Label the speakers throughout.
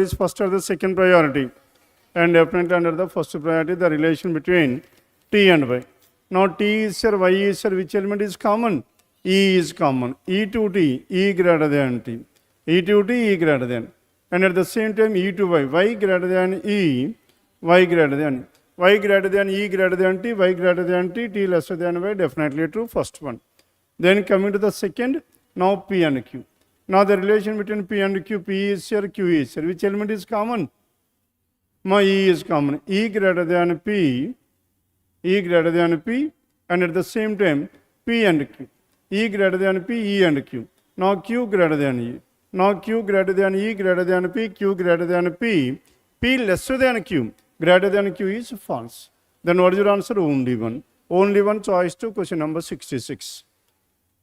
Speaker 1: is first or the second priority, and definitely under the first priority the relation between T and Y. Now T is here, Y is here, which element is common? E is common. E to T, E greater than T. E to T, E greater than. And at the same time E to Y, Y greater than E, Y greater than. Y greater than E greater than T, Y greater than T, T lesser than Y, definitely true, first one. Then coming to the second, now P and Q. Now the relation between P and Q, P is here, Q is here. Which element is common? My E is common. E greater than P, E greater than P, and at the same time P and Q. E greater than P, E and Q. Now Q greater than E. Now Q greater than E greater than P, Q greater than P, P lesser than Q, greater than Q is false. Then what is your answer? Only one. Only one choice to question number 66.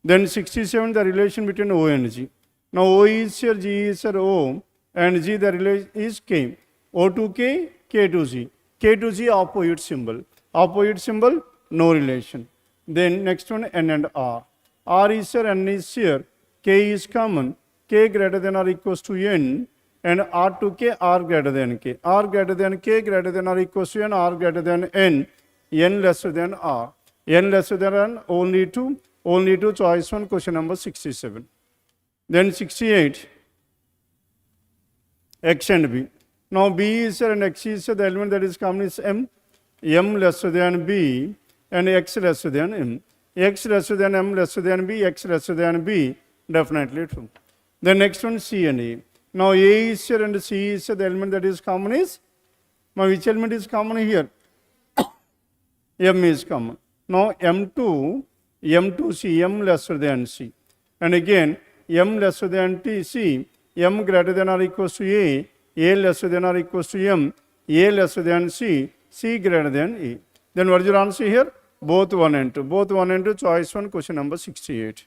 Speaker 1: Then 67, the relation between O and G. Now O is here, G is here, O, and G the relation is K. O to K, K to G. K to G opposite symbol. Opposite symbol, no relation. Then next one, N and R. R is here, N is here, K is common. K greater than or equals to N, and R to K, R greater than K. R greater than K greater than or equals to N, R greater than N, N lesser than R. N lesser than N, only two, choice one, question number 67. Then 68, X and B. Now B is here and X is here, the element that is common is M. M lesser than B and X lesser than M. X lesser than M lesser than B, X lesser than B, definitely true. The next one, C and A. Now A is here and C is here, the element that is common is, now which element is common here? M is common. Now M to C, M lesser than C. And again, M lesser than T, C, M greater than or equals to A lesser than or equals to M, A lesser than C, C greater than E. Then what is your answer here? Both 1 and 2. Both 1 and 2, choice 1, question number 68.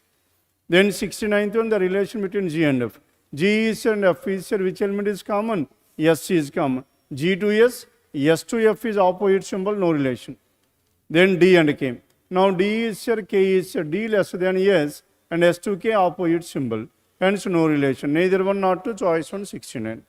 Speaker 1: Then 69th one, the relation between G and F. G is here and F is here, which element is common? S is common. G to S, S to F is opposite symbol, no relation. Then D and K. Now D is here, K is here, D lesser than S, and S to K opposite symbol, hence no relation. Neither one nor two, choice 1, 69.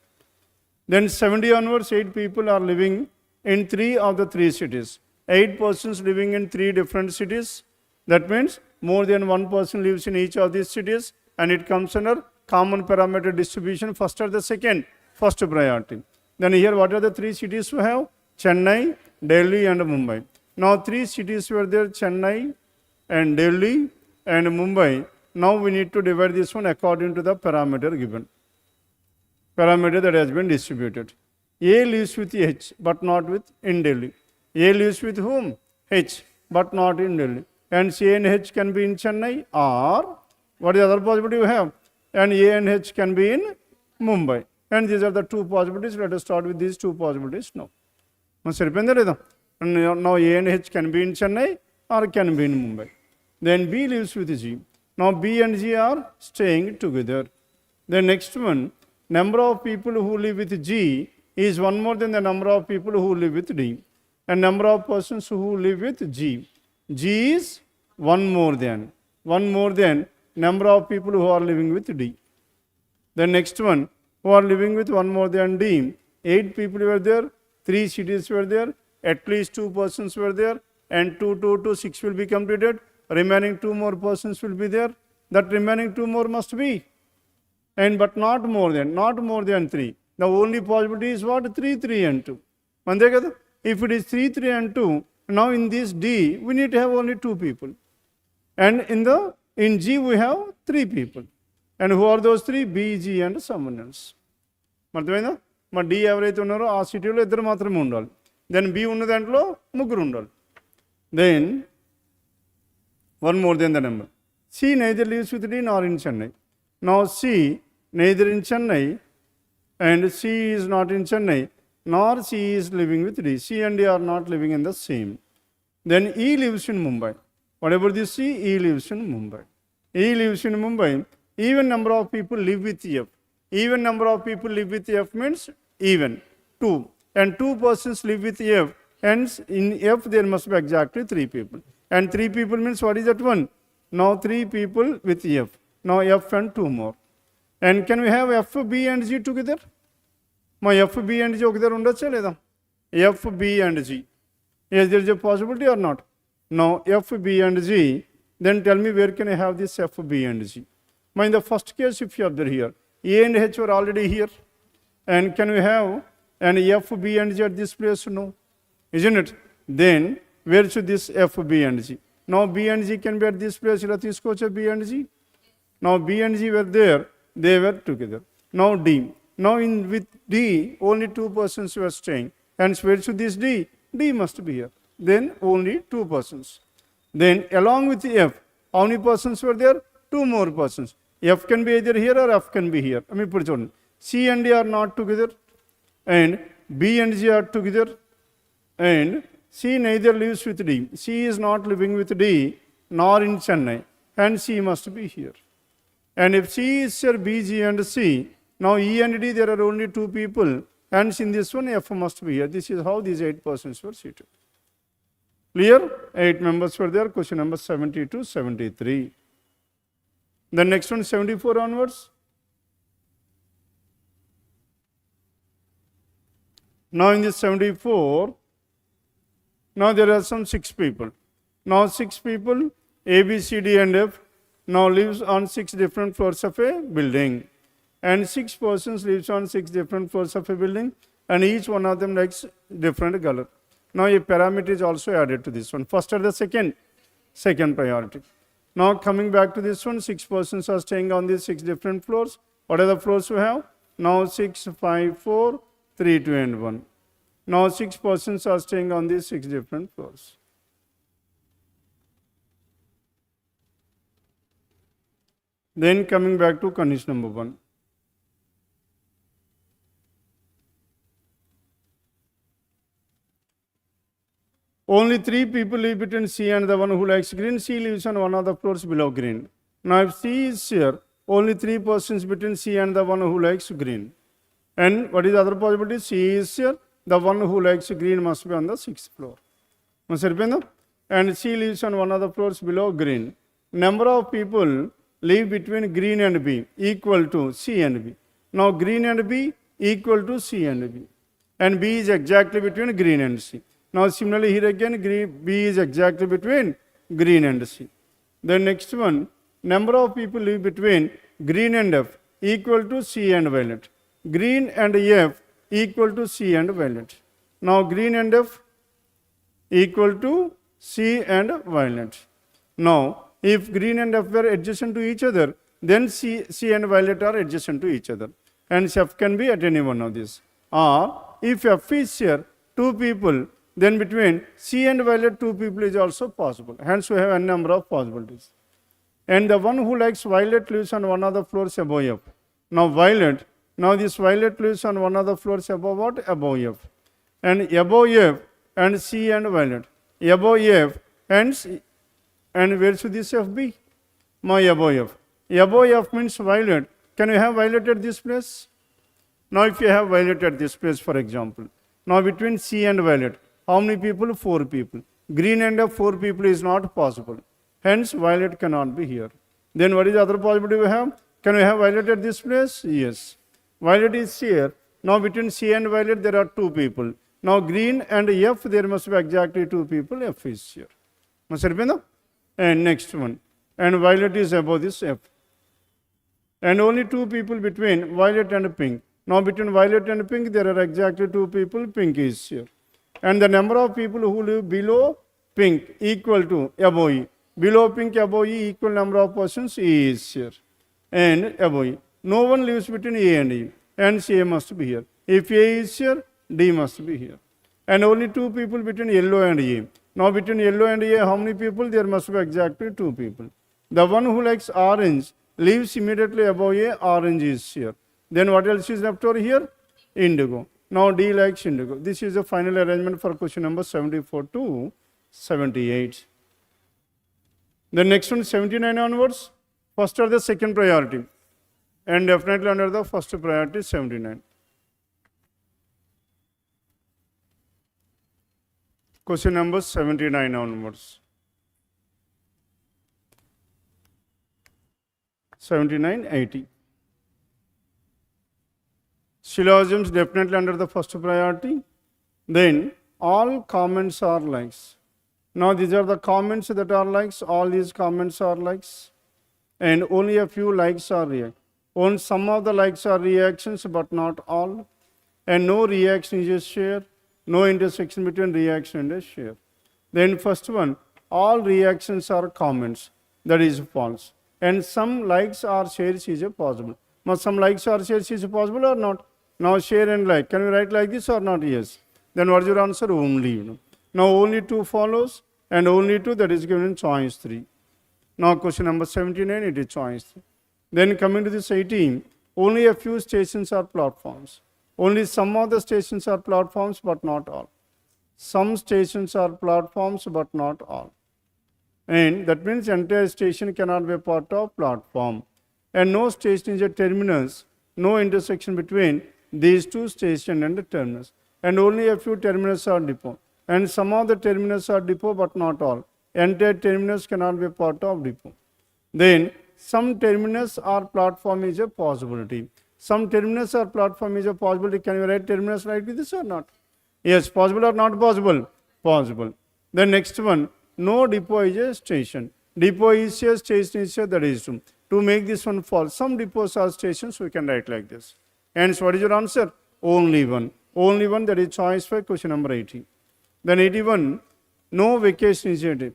Speaker 1: Then 70 onwards, 8 people are living in 3 of the 3 cities. 8 persons living in 3 different cities. That means more than 1 person lives in each of these cities, and it comes under common parameter distribution, first or the second, first priority. Then here what are the 3 cities we have? Chennai, Delhi and Mumbai. Now 3 cities were there, Chennai and Delhi and Mumbai. Now we need to divide this one according to the parameter given. Parameter that has been distributed. A lives with H but not with in Delhi. A lives with whom? H but not in Delhi. And C and H can be in Chennai, or what is the other possibility you have? And A and H can be in Mumbai. And these are the 2 possibilities. Let us start with these 2 possibilities now. Now A and H can be in Chennai or can be in Mumbai. Then B lives with G. Now B and G are staying together. The next one, number of people who live with G is 1 more than the number of people who live with D. And number of persons who live with G. G is 1 more than number of people who are living with D. The next one, who are living with 1 more than D, 8 people were there, 3 cities were there, at least 2 persons were there, and 2, 6 will be completed. Remaining 2 more persons will be there. That remaining 2 more must be, and but not more than 3. The only possibility is what? 3 and 2. If it is 3 and 2, now in this D we need to have only 2 people, and in G we have 3 people. And who are those 3? B, G and someone else. అర్థమైందా? మరి D ఎవరైతే ఉన్నారో ఆ సిటీలో 2 మాత్రమే ఉండాలి. Then B ఉన్న దాంట్లో 3 ఉండాలి. Then 1 more than the number. C neither lives with D nor in Chennai. Now C neither in Chennai, and C is not in Chennai, nor C is living with D. C and D are not living in the same. Then E lives in Mumbai. Whatever this C, E lives in Mumbai. E lives in Mumbai. Even number of people live with F. Even number of people live with F means even 2. And 2 persons live with F. Hence in F there must be exactly 3 people. And 3 people means what is that one? Now 3 people with F. Now F and 2 more. And can we have F, B and G together? మా FB and G ఒక దగ్గర ఉండొచ్చా లేదా? FB and G. Is there a possibility or not? No, FB and G. Then tell me where can I have this FB and G? In the first case, if you observe here, A and H were already here. And can we have an FB and G at this place? No. Isn't it? Then where should this FB and G? Now B and G can be at this place. Let us go to B and G. Now B and G were there. They were together. Now D. Now with D, only two persons were staying. Hence, where should this D? D must be here. Then only two persons. Then along with F, how many persons were there? Two more persons. F can be either here or F can be here. I mean, put it on. C and D are not together. And B and G are together. And C neither lives with D. C is not living with D, nor in Chennai. Hence, C must be here. And if C is here, B, G and C, now E and D, there are only two people. Hence, in this one, F must be here. This is how these 8 persons were seated. Clear? 8 members were there. Question number 70 to 73. The next one, 74 onwards. Now, in this 74, now there are some 6 people. Now, 6 people, A, B, C, D, and F, now lives on 6 different floors of a building. And 6 persons lives on 6 different floors of a building, and each one of them likes different color. Now a parameter is also added to this one. First or the second priority. Now coming back to this one, 6 persons are staying on these 6 different floors. What are the floors we have? Now 6, 5, 4, 3, 2, and 1. Now 6 persons are staying on these 6 different floors. Then coming back to condition number 1. Only 3 people live between C and the one who likes green. C lives on one of the floors below green. Now if C is here, only 3 persons between C and the one who likes green. And what is the other possibility? C is here, the one who likes green must be on the 6th floor. And C lives on one of the floors below green. Number of people live between green and B equal to C and B. Now green and B equal to C and B. And B is exactly between green and C. Now similarly here again B is exactly between green and C. The next one, number of people live between green and F equal to C and violet. Green and F equal to C and violet. Now green and F equal to C and violet. Now if green and F were adjacent to each other, then C and violet are adjacent to each other. And F can be at any one of these. Or if F is here, 2 people, then between C and violet, 2 people is also possible. Hence, we have a number of possibilities. And the one who likes violet lives on one of the floors above F. Now, violet, now this violet lives on one of the floors above what? Above F. And above F and C and violet. Above F and C. And where should this F be? My above F. Above F means violet. Can you have violet at this place? Now, if you have violet at this place, for example, now between C and violet, how many people? 4 people. Green and F, 4 people is not possible. Hence, violet cannot be here. Then what is the other possibility we have? Can we have violet at this place? Yes. Violet is here. Now between C and violet, there are 2 people. Now green and F, there must be exactly 2 people. F is here. And next one. And violet is above this F. And only 2 people between violet and pink. Now between violet and pink, there are exactly 2 people. Pink is here. And the number of people who live below pink equal to above E. Below pink, above E, equal number of persons, E is here. And above E. No one lives between A and E. And C must be here. If A is here, D must be here. And only 2 people between yellow and A. Now between yellow and A, how many people? There must be exactly 2 people. The one who likes orange lives immediately above A, orange is here. Then what else is left over here? Indigo. Now D likes indigo. This is the final arrangement for question number 74 to 78. The next one, 79 onwards. First or the second priority. And definitely under the first priority, 79. Question number 79 onwards. 79, 80. Syllogisms definitely under the first priority. Then all comments are likes. Now these are the comments that are likes. All these comments are likes. And only a few likes are react. Only some of the likes are reactions, but not all. And no reaction is a share. No intersection between reaction and a share. Then first one, all reactions are comments. That is false. And some likes or shares is a possible. Now some likes or shares is possible or not? Now share and like. Can we write like this or not? Yes. Then what is your answer? Only. Now only 2 follows and only 2, that is given in choice 3. Now question number 79, it is choice 3. Then coming to this 18, only a few stations are platforms. Only some of the stations are platforms, but not all. Some stations are platforms, but not all. And that means entire station cannot be a part of platform. And no station is a terminus, no intersection between these 2 stations and the terminus. And only a few terminus are depot. And some of the terminus are depot, but not all. Entire terminus cannot be a part of depot. Then some terminus or platform is a possibility. Some terminus or platform is a possibility. Can you write terminus like this or not? Yes, possible or not possible? Possible. The next one, no depot is a station. Depot is a station is a, that is true. To make this one false, some depots are stations, we can write like this. And so what is your answer? Only one. Only one, that is choice for question number 80. Then 81, no vacation is a day.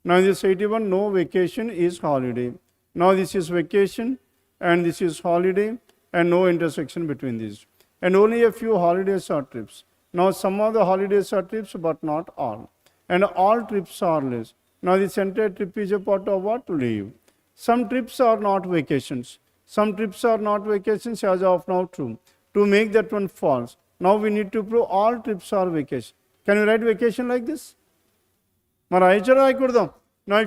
Speaker 1: Now this 81, no vacation is holiday. Now this is vacation and this is holiday and no intersection between these. And only a few holidays are trips. Now some of the holidays are trips, but not all. And all trips are less. Now this entire trip is a part of what? Leave. Some trips are not vacations. Some trips are not vacations as of now true. To make that one false, now we need to prove all trips are vacation. Can you write vacation like this? Now if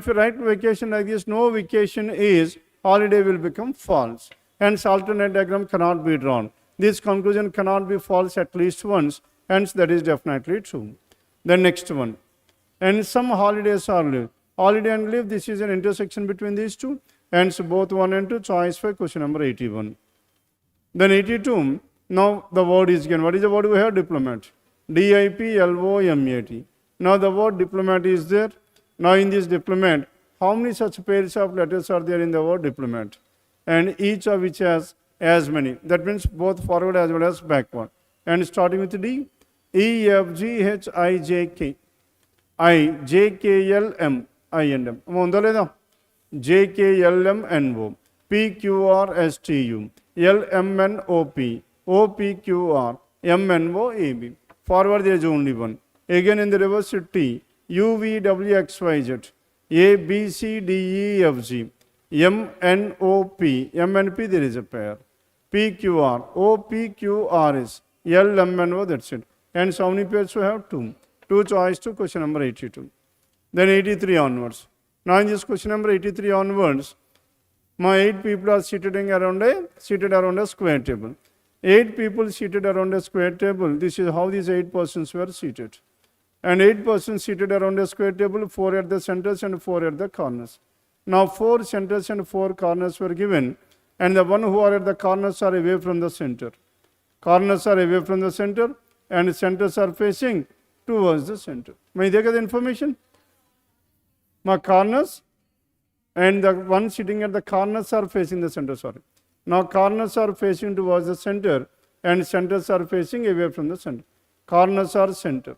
Speaker 1: you write vacation like this, no vacation is, holiday will become false. Hence alternate diagram cannot be drawn. This conclusion cannot be false at least once. Hence that is definitely true. The next one. And some holidays are leave. Holiday and leave, this is an intersection between these 2. Hence both 1 and 2, choice for question number 81. Then 82, now the word is given. What is the word we have? Diplomat. D-I-P-L-O-M-A-T. Now the word diplomat is there. Now in this diplomat, how many such pairs of letters are there in the word diplomat? And each of which has as many. That means both forward as well as backward. And starting with D, E, F, G, H, I, J, K. I, J, K, L, M, I and M. J, K, L, M, N, O. P, Q, R, S, T, U. L, M, N, O, P. O, P, Q, R. M, N, O, A, B. Forward there is only one. Again in the reverse T. U, V, W, X, Y, Z. A, B, C, D, E, F, G. M, N, O, P. M, N, P, there is a pair. P, Q, R. O, P, Q, R, S. L, M, N, O, that's it. And so many pairs we have? 2. 2 choice to question number 82. Then 83 onwards. Now in this question number 83 onwards, my 8 people are seated around a square table. 8 people seated around a square table. This is how these 8 persons were seated. And 8 persons seated around a square table, 4 at the centers and 4 at the corners. Now 4 centers and 4 corners were given, and the one who are at the corners are away from the center. Corners are away from the center, and centers are facing towards the center. May they get the information? My corners and the one sitting at the corners are facing the center, sorry. Now corners are facing towards the center and centers are facing away from the center. Corners are center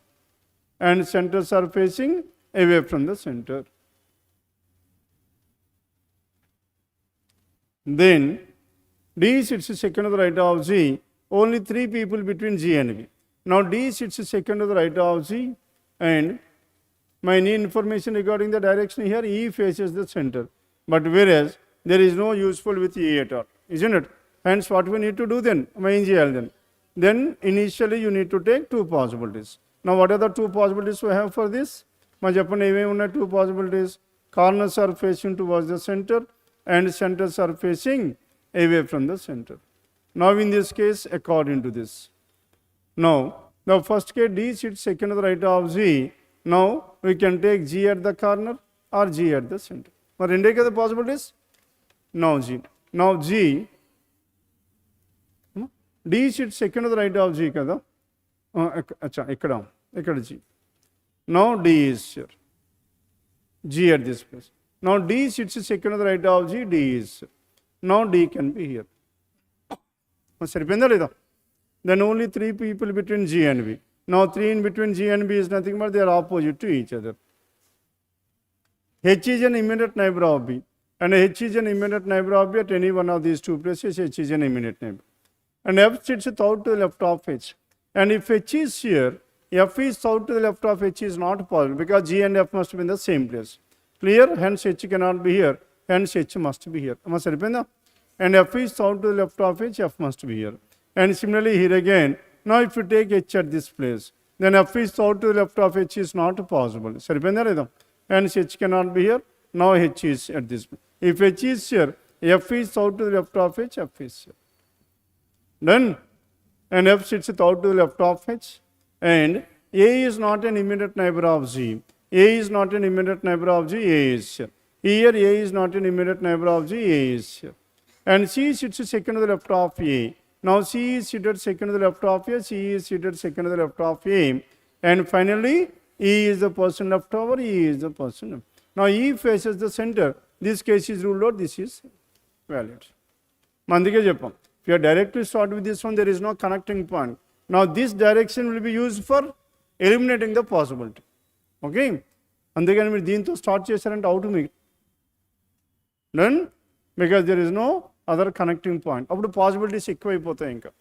Speaker 1: and centers are facing away from the center. Then D sits second to the right of G, only 3 people between G and B. Now D sits second to the right of G, and my new information regarding the direction here, E faces the center. But whereas there is no useful with E at all, isn't it? Hence what we need to do then? Then initially you need to take 2 possibilities. Now what are the 2 possibilities we have for this? 2 possibilities. Corners are facing towards the center and centers are facing away from the center. Now in this case, according to this. Now the first case, D sits second to the right of G. Now we can take G at the corner or G at the center. But indicate the possibilities. Now G. Now G. D sits second to the right of G kada. Ikkada G. Now D is here. G at this place. Now D sits second to the right of G, D is here. Now D can be here. Then only 3 people between G and B. Now 3 in between G and B is nothing but they are opposite to each other. H is an immediate neighbor of B. And H is an immediate neighbor of B at any one of these 2 places. H is an immediate neighbor. And F sits south to the left of H. And if H is here, F is south to the left of H is not possible because G and F must be in the same place. Clear? Hence H cannot be here. Hence H must be here. And F is south to the left of H, F must be here. And similarly here again, now if you take H at this place, then F is south to the left of H is not possible. Hence H cannot be here. Now H is at this place. If H is here, F is south to the left of H, F is here. Done? And F sits south to the left of H. And A is not an immediate neighbor of G. A is not an immediate neighbor of G, A is here. Here A is not an immediate neighbor of G, A is here. And C sits second to the left of A. Now C is seated second to the left of A, C is seated second to the left of A. And finally, E is the person left over, E is the person left. Now E faces the center. This case is ruled out, this is valid. If you directly start with this one, there is no connecting point. Now this direction will be used for eliminating the possibility. Okay? Andukani meer deento start chesarante how to make it? Done? Because there is no other connecting point. Appudu possibilities ekkuvayipotayi inka.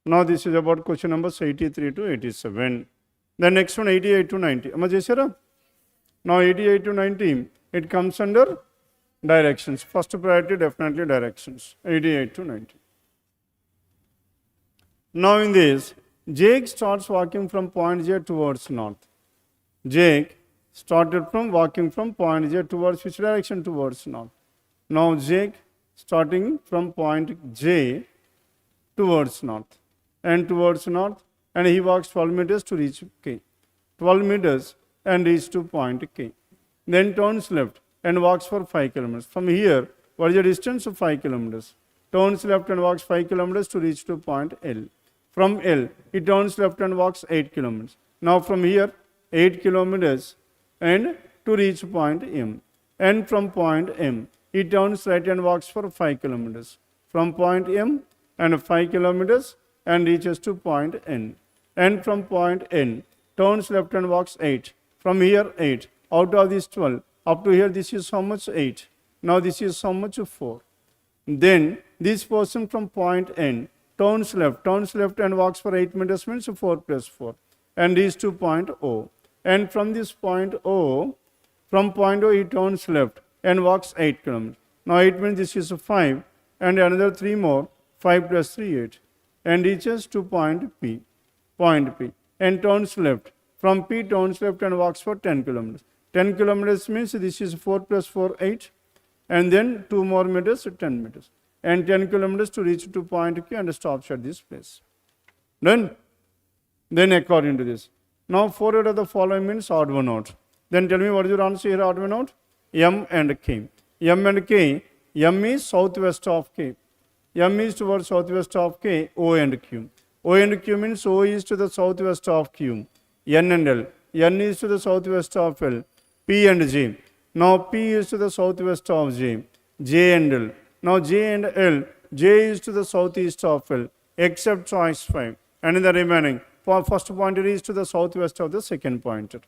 Speaker 1: Now this is about question numbers 83 to 87. The next one 88 to 90. Amma chesara? Now 88 to 90, it comes under directions. First priority definitely directions. 88 to 90. Now in this, Jake starts walking from point J towards north. Jake started from walking from point J towards which direction? Towards north. Now Jake starting from point J towards north. And towards north, and he walks 12 meters to reach K. 12 meters and reach to point K. Then turns left and walks for 5 kilometers. From here, what is the distance of 5 kilometers? Turns left and walks 5 kilometers to reach to point L. From L, he turns left and walks 8 kilometers. Now from here, 8 kilometers and to reach point M. And from point M, he turns right and walks for 5 kilometers. From point M and 5 kilometers and reaches to point N. And from point N, turns left and walks 8. From here 8. Out of this 12, up to here this is how much? 8. Now this is how much? 4. Then this person from point N turns left and walks for 8 meters means 4 plus 4. And reaches to point O. And from this point O, he turns left and walks 8 kilometers. Now 8 means this is 5 and another 3 more, 5 plus 3, 8. And reaches to point P. And turns left. From P turns left and walks for 10 kilometers. 10 kilometers means this is 4 plus 4, 8. And then 2 more meters, 10 meters. And 10 kilometers to reach to point Q and stops at this place. Done? Then according to this. Now 4 out of the following means odd one out. Then tell me what is your answer here, odd one out? M and K. M and K. M is southwest of K. M is towards southwest of K, O and Q. O and Q means O is to the southwest of Q. N and L. N is to the southwest of L. P and J. Now P is to the southwest of J. J and L. Now J and L. J is to the southeast of L. Except choice 5. And in the remaining, first pointer is to the southwest of the second pointer.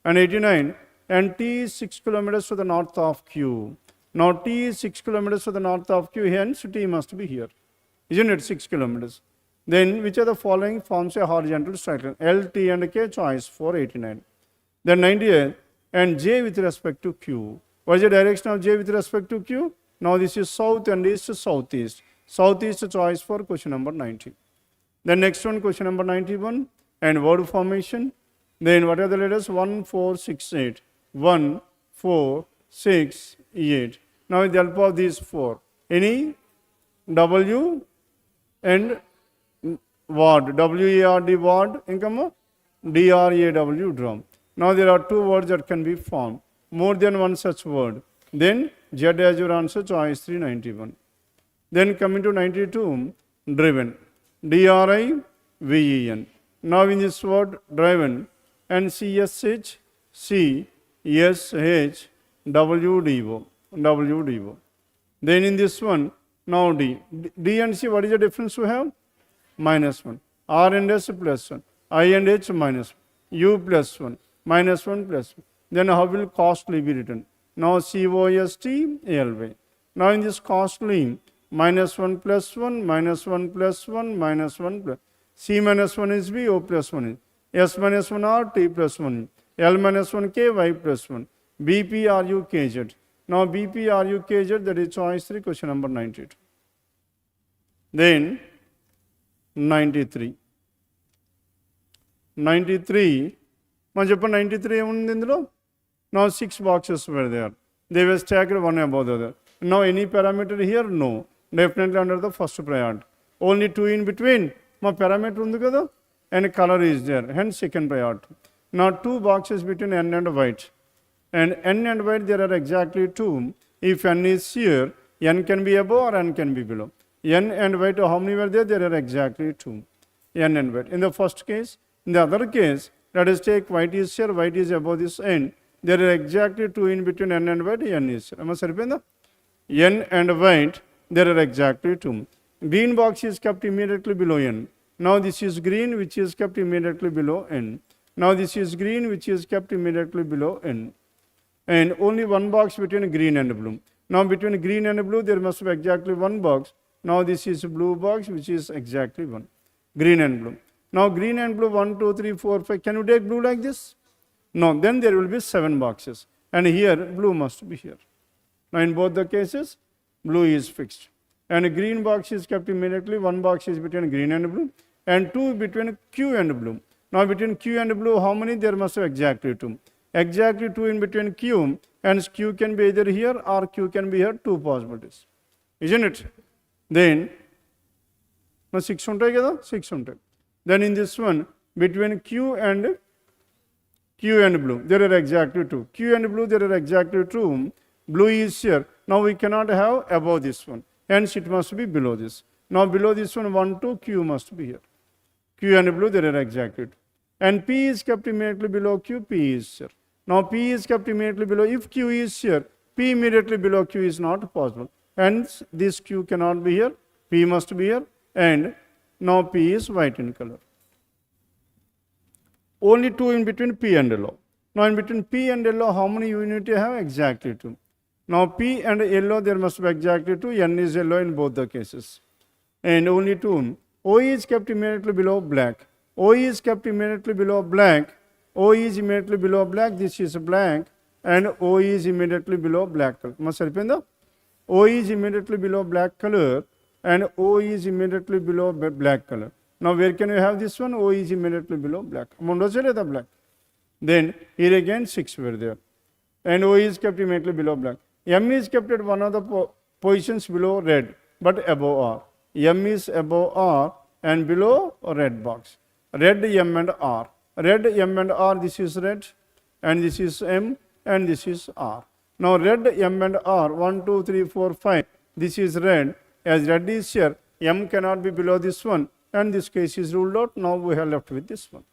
Speaker 1: And 89. And T is 6 kilometers to the north of Q. Now T is 6 kilometers to the north of Q, hence T must be here. Isn't it 6 kilometers? Then which of the following forms a horizontal straight line? L, T and K, choice 489. Then 98 and J with respect to Q. What is the direction of J with respect to Q? Now this is south and east to southeast. Southeast choice for question number 90. Then next one, question number 91 and word formation. Then what are the letters? 1, 4, 6, 8. 1, 4, 6, 8. Now with the help of these 4, any W and word, W-A-R-D word, income D-R-A-W drum. Now there are 2 words that can be formed, more than one such word. Then Z as your answer, choice 391. Then coming to 92, driven, D-R-I-V-E-N. Now in this word driven, and C-S-H, C-S-H, W-D-O, W-D-O. Then in this one, now D. D and C, what is the difference we have? Minus 1. R and S plus 1. I and H minus 1. U plus 1. Minus 1 plus 1. Then how will costly be written? Now C-O-S-T-A-L-Y. Now in this costly, minus 1 plus 1, minus 1 plus 1, minus 1 plus. C minus 1 is B, O plus 1 is. S minus 1 R, T plus 1. L minus 1 K, Y plus 1. B, P, R, U, K, Z. Now B, P, R, U, K, Z, that is choice 3, question number 92. Then 93. 93. మనం చెప్పండి 93 ఏముంది ఇందులో? Now 6 boxes were there. They were stacked one above the other. Now any parameter here? No. Definitely under the first priority. Only 2 in between. My parameter ఉంది కదా? And color is there. Hence second priority. Now 2 boxes between N and white. And N and white there are exactly 2. If N is here, N can be above or N can be below. N and white, how many were there? There are exactly 2. N and white. In the first case, in the other case, let us take white is here, white is above this N. There are exactly 2 in between N and white, N is here. Am I saripenda? N and white, there are exactly 2. Green box is kept immediately below N. Now this is green, which is kept immediately below N. Now this is green, which is kept immediately below N. And only one box between green and blue. Now between green and blue, there must be exactly one box. Now this is blue box, which is exactly 1. Green and blue. Now green and blue, 1, 2, 3, 4, 5. Can you take blue like this? No, then there will be 7 boxes. And here, blue must be here. Now in both the cases, blue is fixed. And a green box is kept immediately. 1 box is between green and blue. And 2 between Q and blue. Now between Q and blue, how many? There must be exactly 2. Exactly 2 in between Q. And Q can be either here or Q can be here. 2 possibilities. Isn't it? Then, now 6 ఉంటాయి కదా? 6 ఉంటాయి. Then in this one, between Q and blue, there are exactly 2. Q and blue, there are exactly 2. Blue is here. Now we cannot have above this one. Hence it must be below this. Now below this one, 1, 2, Q must be here. Q and blue, there are exactly 2. And P is kept immediately below Q, P is here. Now P is kept immediately below. If Q is here, P immediately below Q is not possible. Hence this Q cannot be here. P must be here. And now P is white in color. Only 2 in between P and yellow. Now in between P and yellow, how many units you have? Exactly 2. Now P and yellow, there must be exactly 2. N is yellow in both the cases. And only 2. O is kept immediately below black. O is kept immediately below black. O is immediately below black. This is black. And O is immediately below black color. Must saripenda? O is immediately below black color. And O is immediately below black color. Now where can we have this one? O is immediately below black. The black. Then here again 6 were there. And O is kept immediately below black. M is kept at one of the positions below red, but above R. M is above R and below red box. Red M and R. Red M and R, this is red, and this is M, and this is R. Now red M and R, 1, 2, 3, 4, 5. This is red. As red is here, M cannot be below this one, and this case is ruled out. Now we have left with this one.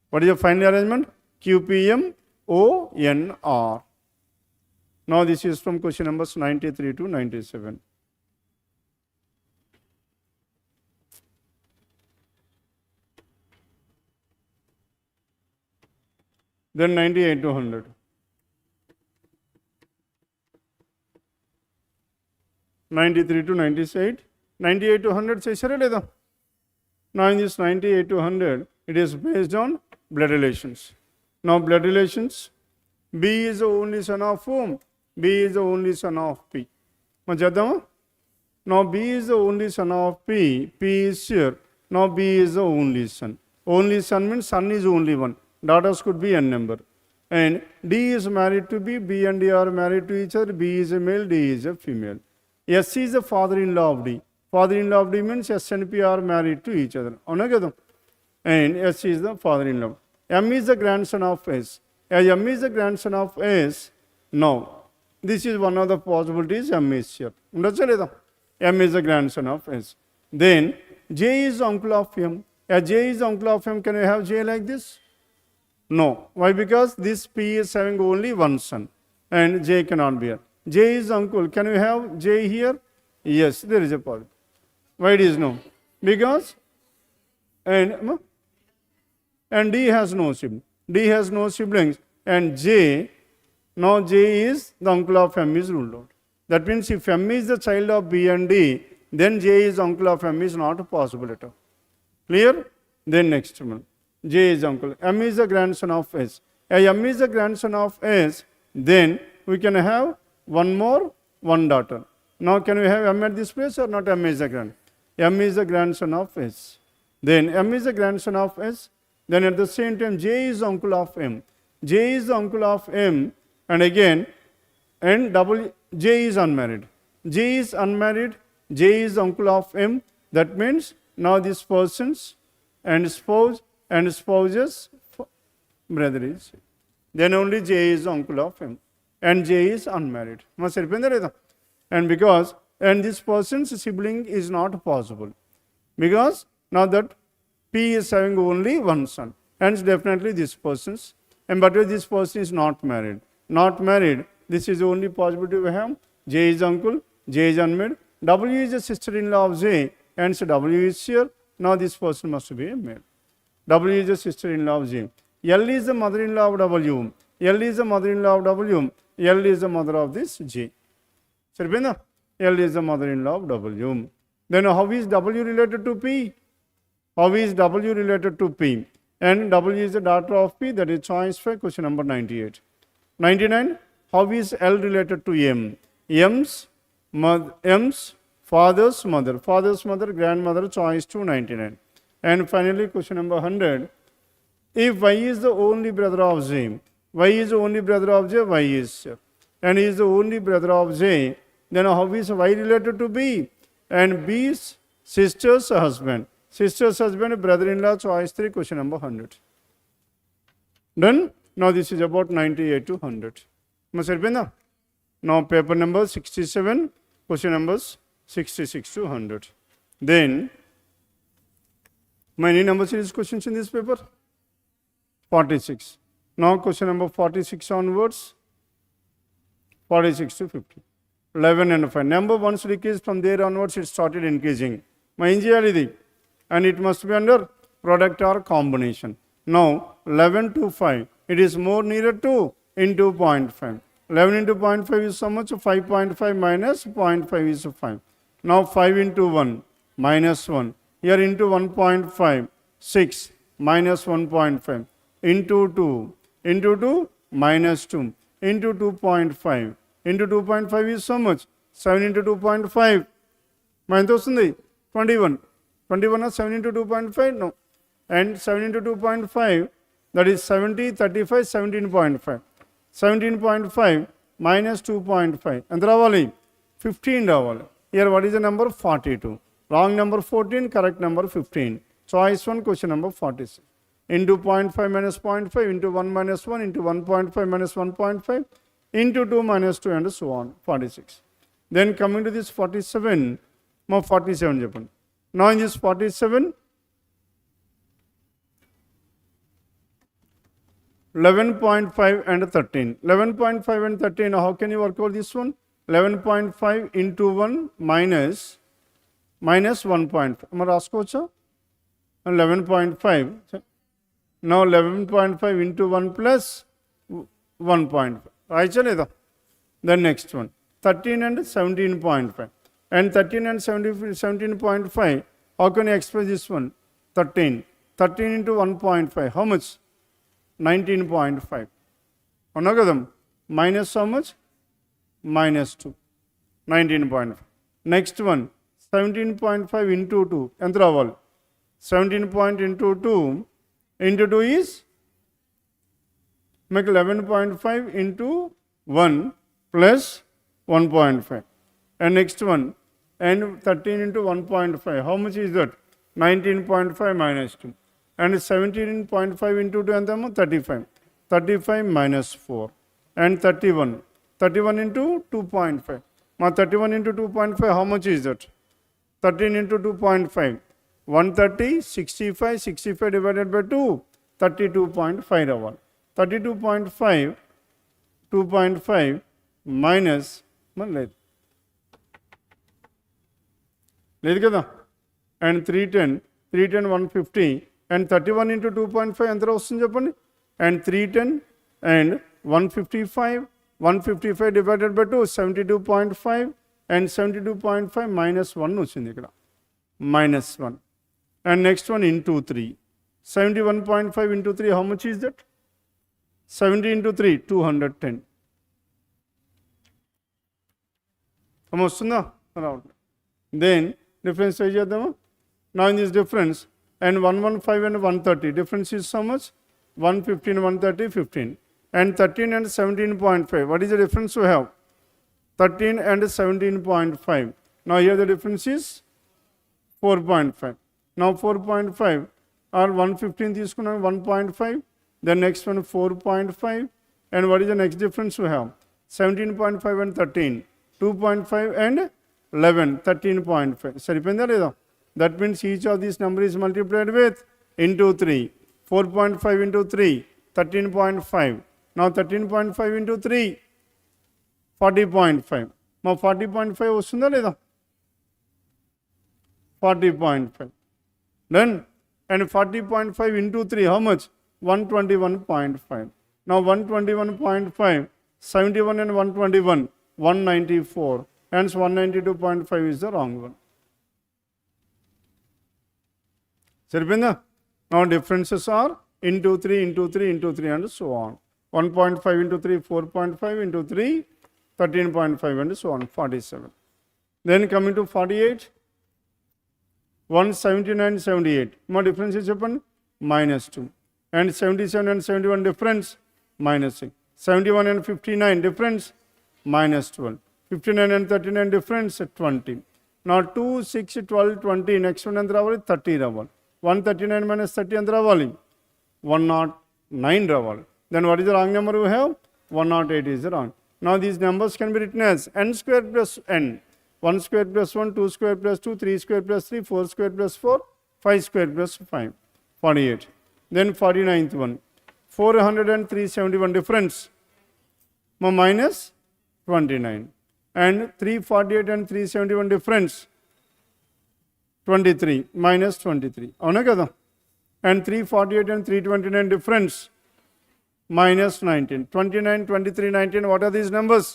Speaker 1: What is the final arrangement? QPM ONR. Now this is from question numbers 93 to 97. Then 98 to 100. 93 to 98. 98 to 100 చేశారా లేదా? Now in this 98 to 100, it is based on blood relations. Now blood relations, B is the only son of whom? B is the only son of P. మనం చేద్దామా? Now B is the only son of P. P is here. Now B is the only son. Only son means son is only one. Daughters could be n number. And D is married to B. B and D are married to each other. B is a male, D is a female. S is the father-in-law of D. Father-in-law of D means S and P are married to each other. అవునా కదా? And S is the father-in-law. M is the grandson of S. As M is the grandson of S, now this is one of the possibilities. M is here. ఉండొచ్చా లేదా? M is the grandson of S. Then J is uncle of M. As J is uncle of M, can we have J like this? No. Why? Because this P is having only one son and J cannot be here. J is uncle. Can we have J here? Yes, there is a point. Why it is no? Because and D has no sibling. D has no siblings and J, now J is the uncle of M is ruled out. That means if M is the child of B and D, then J is uncle of M is not possible at all. Clear? Then next one. J is uncle. M is the grandson of S. M is the grandson of S, then we can have one daughter. Now can we have M at this place or not? M is the grandson. M is the grandson of S. Then M is the grandson of S. Then at the same time J is uncle of M. J is the uncle of M, and again J is unmarried. J is unmarried. J is uncle of M. That means now this person's and spouse and spouse's brother is. Then only J is uncle of M. And J is unmarried. And this person's sibling is not possible. Because now that P is having only one son. Hence definitely this person's. But this person is not married. Not married. This is the only possibility we have. J is uncle. J is unmarried. W is the sister-in-law of J. Hence W is here. Now this person must be a male. W is the sister-in-law of J. L is the mother-in-law of W. L is the mother-in-law of W. L is the mother of this J. L is the mother-in-law of W. Then how is W related to P? How is W related to P? And W is the daughter of P. That is choice for question number 98. 99. How is L related to M? M's father's mother. Father's mother, grandmother, choice 299. And finally question number 100. If Y is the only brother of J, Y is the only brother of J, Y is here. And he is the only brother of J, then how is Y related to B? And B's sister's husband. Sister's husband, brother-in-law, choice 3, question number 100. Done? Now this is about 98 to 100. Now paper number 67, question numbers 66 to 100. Then, many number series questions in this paper? 46. Now question number 46 onwards, 46 to 50. 11 and 5. Number once decreased, from there onwards it started increasing. And it must be under product or combination. Now 11 to 5, it is more nearer to into 0.5. 11 into 0.5 is so much? 5.5 minus 0.5 is 5. Now 5 into 1 minus 1. Here into 1.5, 6 minus 1.5. Into 2, into 2 minus 2. Into 2.5. Into 2.5 is so much? 7 into 2.5. Minus 21. 21 or 7 into 2.5? No. And 7 into 2.5, that is 70, 35, 17.5. 17.5 minus 2.5. And ravali 15 ravali. Here what is the number? 42. Wrong number 14, correct number 15. Choice 1, question number 46. Into 0.5 minus 0.5, into 1 minus 1, into 1.5 minus 1.5, into 2 minus 2, and so on. 46. Then coming to this 47, now 47 Japan. Now in this 47, 11.5 and 13. 11.5 and 13, how can you work out this one? 11.5 into 1 minus 1.5. Am I raskocha? 11.5. Now 11.5 into 1 plus 1.5. Right? Then next one. 13 and 17.5. And 13 and 17.5, how can you express this one? 13. 13 into 1.5, how much? 19.5. Anagadam. Minus how much? Minus 2. 19.5. Next one. 17.5 into 2. Entraval. 17 into 2 into 2 is? Make 11.5 into 1 plus 1.5. And next one. And 13 into 1.5. How much is that? 19.5 minus 2. And 17.5 into 2 and 35. 35 minus 4. And 31. 31 into 2.5. Now 31 into 2.5, how much is that? 13 into 2.5. 130, 65, 65 divided by 2, 32.5 hour. 32.5, 2.5 minus, లేదు కదా, and 310, 150, and 31 into 2.5 ఎంత వస్తుంది చెప్పండి, and 310 and 155 divided by 2, 72.5, and 72.5 minus 1 వచ్చింది ఇక్కడ, minus 1. And next one into 3. 71.5 into 3, how much is that? 70 into 3, 210. వస్తుందా? Then difference చేద్దామా? Now in this difference, and 115 and 130, difference is how much? 115, 130, 15. And 13 and 17.5. What is the difference we have? 13 and 17.5. Now here the difference is 4.5. Now 4.5 or 115 తీసుకున్నాం 1.5. Then next one 4.5. And what is the next difference we have? 17.5 and 13. 2.5 and 11. 13.5. సరిపోయిందా లేదా? That means each of these number is multiplied with into 3. 4.5 into 3. 13.5. Now 13.5 into 3. 40.5. Now 40.5 వస్తుందా లేదా? 40.5. Then, and 40.5 into 3, how much? 121.5. Now 121.5, 71 and 121, 194. Hence 192.5 is the wrong one. సరిపోయిందా? Now differences are into 3, into 3, into 3 and so on. 1.5 into 3, 4.5 into 3, 13.5 and so on, 47. Then coming to 48, 179, 78. More difference is open, minus 2. And 77 and 71 difference, minus 6. 71 and 59 difference, minus 12. 59 and 39 difference, 20. Now 2, 6, 12, 20. Next one and 30 ravali. 139 minus 30 and 109 ravali. Then what is the wrong number we have? 108 is the wrong. Now these numbers can be written as n square plus n. 1 square plus 1, 2 square plus 2, 3 square plus 3, 4 square plus 4, 5 square plus 5. 48. Then 49th one. 400 and 371 difference. Minus 29. And 348 and 371 difference. 23. Minus 23. అవునా కదా? And 348 and 329 difference. Minus 19. 29, 23, 19. What are these numbers?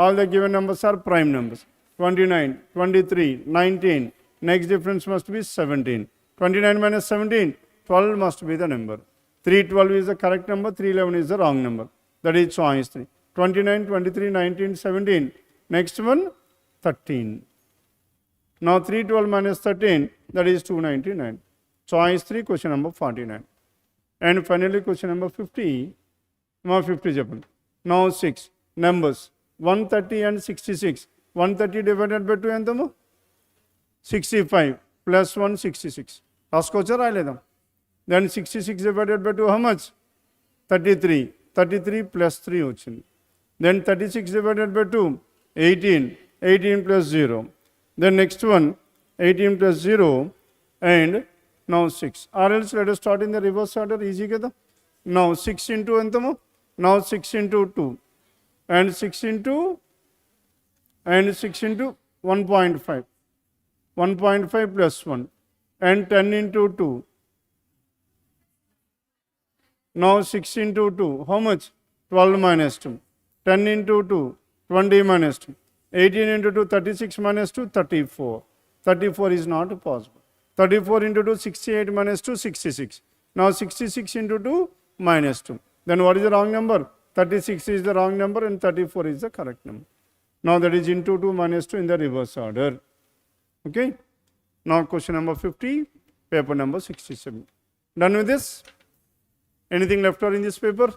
Speaker 1: All the given numbers are prime numbers. 29, 23, 19. Next difference must be 17. 29 minus 17, 12 must be the number. 312 is the correct number, 311 is the wrong number. That is choice 3. 29, 23, 19, 17. Next one, 13. Now 312 minus 13, that is 299. Choice 3, question number 49. And finally question number 50. Now 50 Japan. Now 6. Numbers 130 and 66. 130 divided by 2 ఎంతము? 65 plus 1, 66. రాసుకోవచ్చా రాయలేదా? Then 66 divided by 2 how much? 33. 33 plus 3 వచ్చింది. Then 36 divided by 2, 18. 18 plus 0. Then next one, 18 plus 0 and now 6. Or else let us start in the reverse order, easy కదా? Now 6 into ఎంతము? Now 6 into 2 and 6 into 1.5. 1.5 plus 1 and 10 into 2. Now 6 into 2, how much? 12 minus 2. 10 into 2, 20 minus 2. 18 into 2, 36 minus 2, 34. 34 is not possible. 34 into 2, 68 minus 2, 66. Now 66 into 2, minus 2. Then what is the wrong number? 36 is the wrong number and 34 is the correct number. Now that is into 2 minus 2 in the reverse order. Okay. Now question number 50, paper number 67. Done with this? Anything left out in this paper?